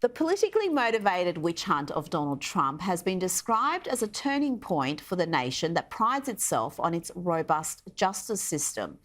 The politically motivated witch hunt of Donald Trump has been described as a turning point for the nation that prides itself on its robust justice system.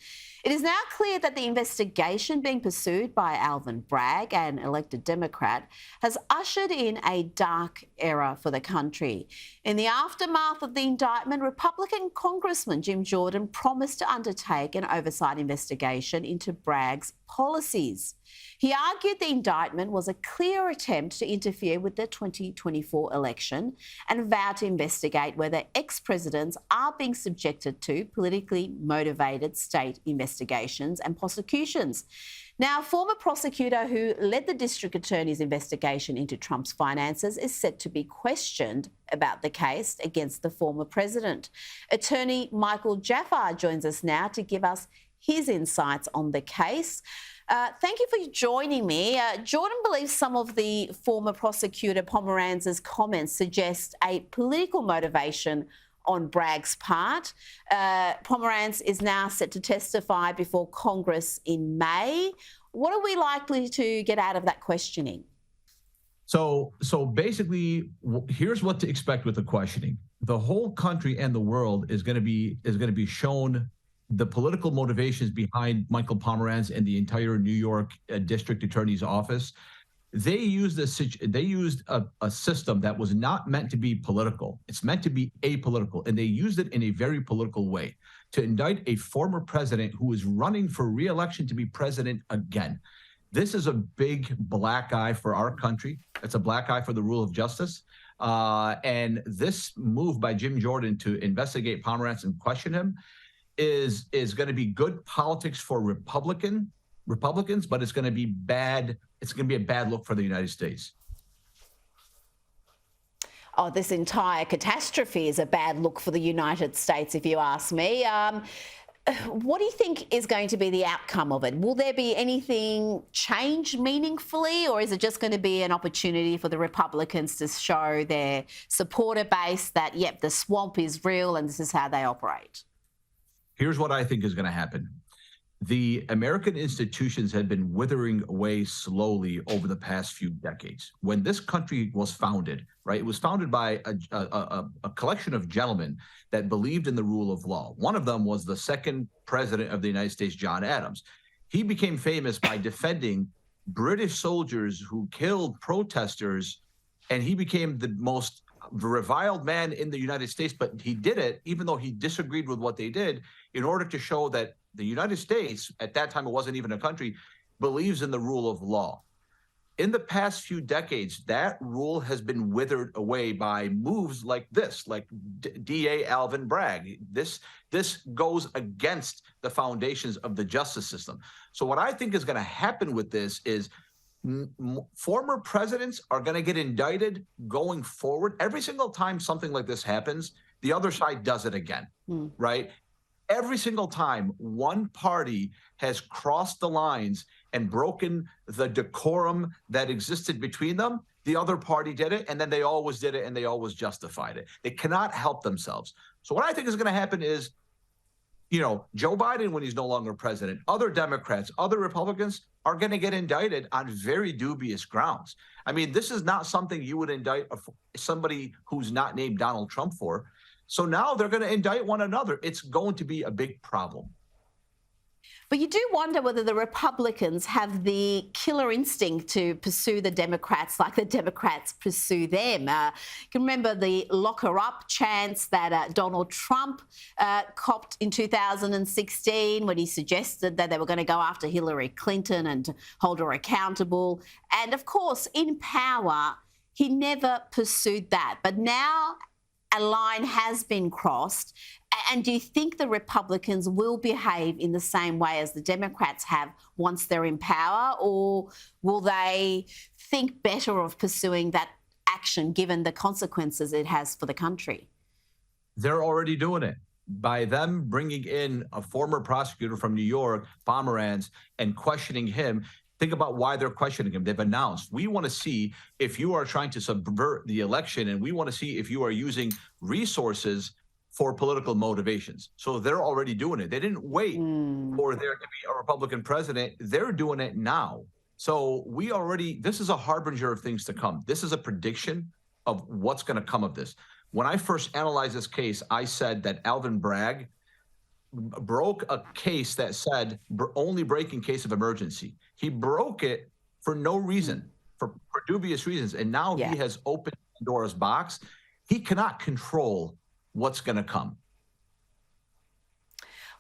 It is now clear that the investigation being pursued by Alvin Bragg, an elected Democrat, has ushered in a dark era for the country. In the aftermath of the indictment, Republican Congressman Jim Jordan promised to undertake an oversight investigation into Bragg's policies. He argued the indictment was a clear attempt to interfere with the 2024 election and vowed to investigate whether ex-presidents are being subjected to politically motivated state investigations and prosecutions. Now, a former prosecutor who led the district attorney's investigation into Trump's finances is set to be questioned about the case against the former president. Attorney Michael Jaafar joins us now to give us his insights on the case. Thank you for joining me. Jordan believes some of the former prosecutor Pomeranz's comments suggest a political motivation on Bragg's part. Pomeranz is now set to testify before Congress in May. What are we likely to get out of that questioning? So basically, here's what to expect with the questioning. The whole country and the world is going to be shown the political motivations behind Michael Pomeranz and the entire New York District Attorney's Office. They used a system that was not meant to be political. It's meant to be apolitical, and they used it in a very political way to indict a former president who is running for re-election to be president again. This is a big black eye for our country. It's a black eye for the rule of justice. And this move by Jim Jordan to investigate Pomeranz and question him is going to be good politics for Republicans, but it's going to be bad. It's going to be a bad look for the United States. Oh, this entire catastrophe is a bad look for the United States, if you ask me. What do you think is going to be the outcome of it? Will there be anything change meaningfully, or is it just going to be an opportunity for the Republicans to show their supporter base that, yep, the swamp is real and this is how they operate? Here's what I think is going to happen. The American institutions had been withering away slowly over the past few decades. When this country was founded, right, it was founded by a collection of gentlemen that believed in the rule of law. One of them was the second president of the United States, John Adams. He became famous by defending British soldiers who killed protesters, and he became the most reviled man in the United States, but he did it, even though he disagreed with what they did, in order to show that the United States, at that time it wasn't even a country, believes in the rule of law. In the past few decades, that rule has been withered away by moves like this, like DA Alvin Bragg. This goes against the foundations of the justice system. So what I think is going to happen with this is former presidents are going to get indicted going forward. Every single time something like this happens, the other side does it again, right? Every single time one party has crossed the lines and broken the decorum that existed between them, the other party did it, and then they always did it, and they always justified it. They cannot help themselves. So what I think is going to happen is, Joe Biden, when he's no longer president, other Democrats, other Republicans are going to get indicted on very dubious grounds. I mean, this is not something you would indict somebody who's not named Donald Trump for. So now they're going to indict one another. It's going to be a big problem. But you do wonder whether the Republicans have the killer instinct to pursue the Democrats like the Democrats pursue them. You can remember the locker up chance that Donald Trump copped in 2016 when he suggested that they were going to go after Hillary Clinton and hold her accountable. And of course, in power, he never pursued that. But now a line has been crossed. And do you think the Republicans will behave in the same way as the Democrats have once they're in power, or will they think better of pursuing that action given the consequences it has for the country? They're already doing it. By them bringing in a former prosecutor from New York, Pomeranz, and questioning him, think about why they're questioning him. They've announced, we want to see if you are trying to subvert the election, and we want to see if you are using resources for political motivations. So they're already doing it. They didn't wait for there to be a Republican president. They're doing it now. So this is a harbinger of things to come. This is a prediction of what's going to come of this. When I first analyzed this case, I said that Alvin Bragg broke a case that said only break in case of emergency. He broke it for no reason, for dubious reasons. And now he has opened Pandora's box. He cannot control what's going to come.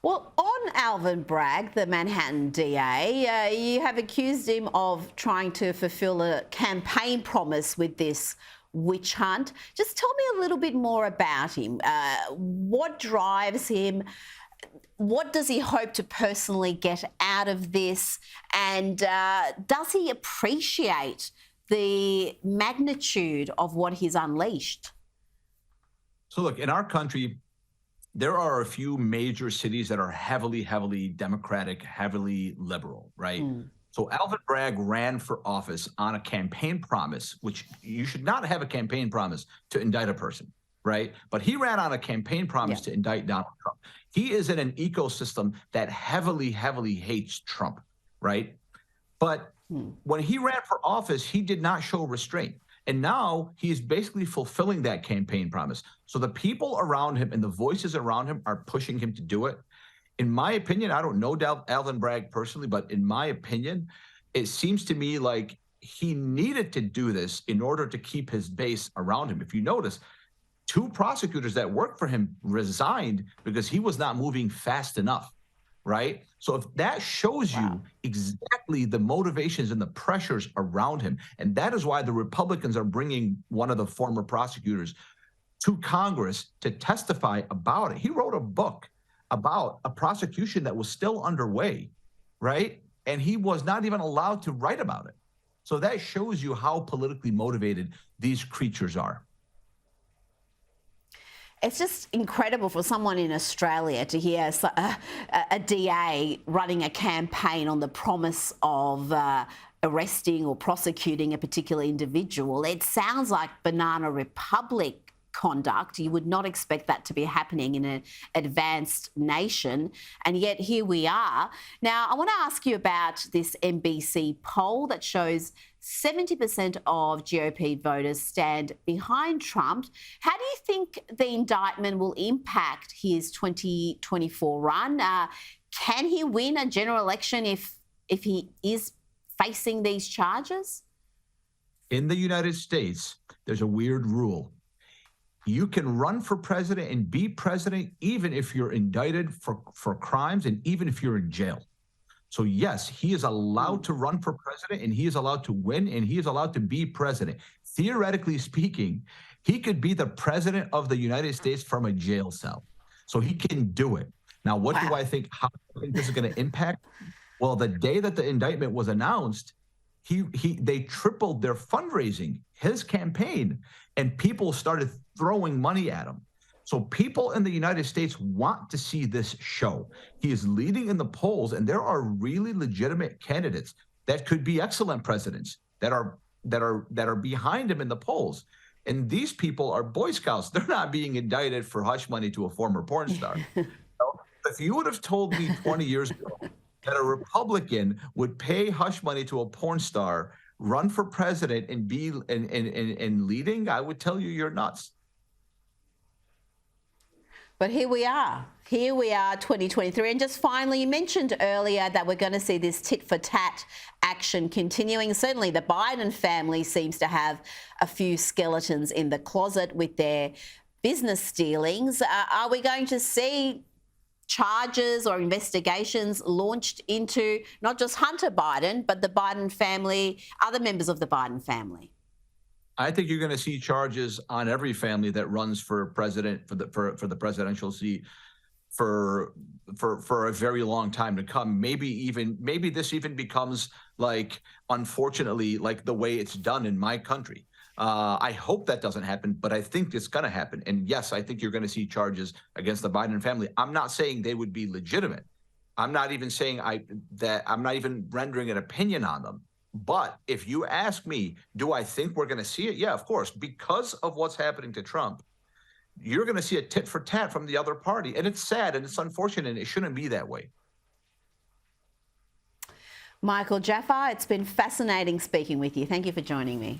Well, on Alvin Bragg, the Manhattan DA, you have accused him of trying to fulfill a campaign promise with this witch hunt. Just tell me a little bit more about him. What drives him? What does he hope to personally get out of this? And does he appreciate the magnitude of what he's unleashed? So look, in our country, there are a few major cities that are heavily, heavily Democratic, heavily liberal, right? So Alvin Bragg ran for office on a campaign promise, which you should not have a campaign promise to indict a person, right? But he ran on a campaign promise to indict Donald Trump. He is in an ecosystem that heavily, heavily hates Trump, right? But when he ran for office, he did not show restraint. And now he is basically fulfilling that campaign promise. So the people around him and the voices around him are pushing him to do it. In my opinion, I don't know Alvin Bragg personally, but in my opinion, it seems to me like he needed to do this in order to keep his base around him. If you notice, 2 prosecutors that worked for him resigned because he was not moving fast enough, right? So if that shows you exactly the motivations and the pressures around him, and that is why the Republicans are bringing one of the former prosecutors to Congress to testify about it. He wrote a book about a prosecution that was still underway, right? And he was not even allowed to write about it. So that shows you how politically motivated these creatures are. It's just incredible for someone in Australia to hear a DA running a campaign on the promise of arresting or prosecuting a particular individual. It sounds like Banana Republic conduct. You would not expect that to be happening in an advanced nation, and yet here we are. Now, I want to ask you about this NBC poll that shows 70% of GOP voters stand behind Trump. How do you think the indictment will impact his 2024 run? Can he win a general election if he is facing these charges? In the United States, there's a weird rule. You can run for president and be president even if you're indicted for crimes and even if you're in jail. So yes, he is allowed to run for president and he is allowed to win and he is allowed to be president. Theoretically speaking, he could be the president of the United States from a jail cell. So he can do it. Now, what do I think, how I think this is going to impact? Well, the day that the indictment was announced, they tripled their fundraising, his campaign, and people started throwing money at him. So people in the United States want to see this show. He is leading in the polls, and there are really legitimate candidates that could be excellent presidents that are behind him in the polls. And these people are Boy Scouts. They're not being indicted for hush money to a former porn star. If you would have told me 20 years ago that a Republican would pay hush money to a porn star, run for president, and be and leading, I would tell you you're nuts. But here we are. Here we are, 2023. And just finally, you mentioned earlier that we're going to see this tit-for-tat action continuing. Certainly the Biden family seems to have a few skeletons in the closet with their business dealings. Are we going to see charges or investigations launched into not just Hunter Biden, but the Biden family, other members of the Biden family? I think you're going to see charges on every family that runs for president for the presidential seat for a very long time to come. Maybe this even becomes, like, unfortunately, like the way it's done in my country. I hope that doesn't happen, but I think it's going to happen. And yes, I think you're going to see charges against the Biden family. I'm not saying they would be legitimate. I'm not even saying I'm not even rendering an opinion on them. But if you ask me, do I think we're going to see it? Yeah, of course. Because of what's happening to Trump, you're going to see a tit for tat from the other party. And it's sad and it's unfortunate and it shouldn't be that way. Michael Jaafar, it's been fascinating speaking with you. Thank you for joining me.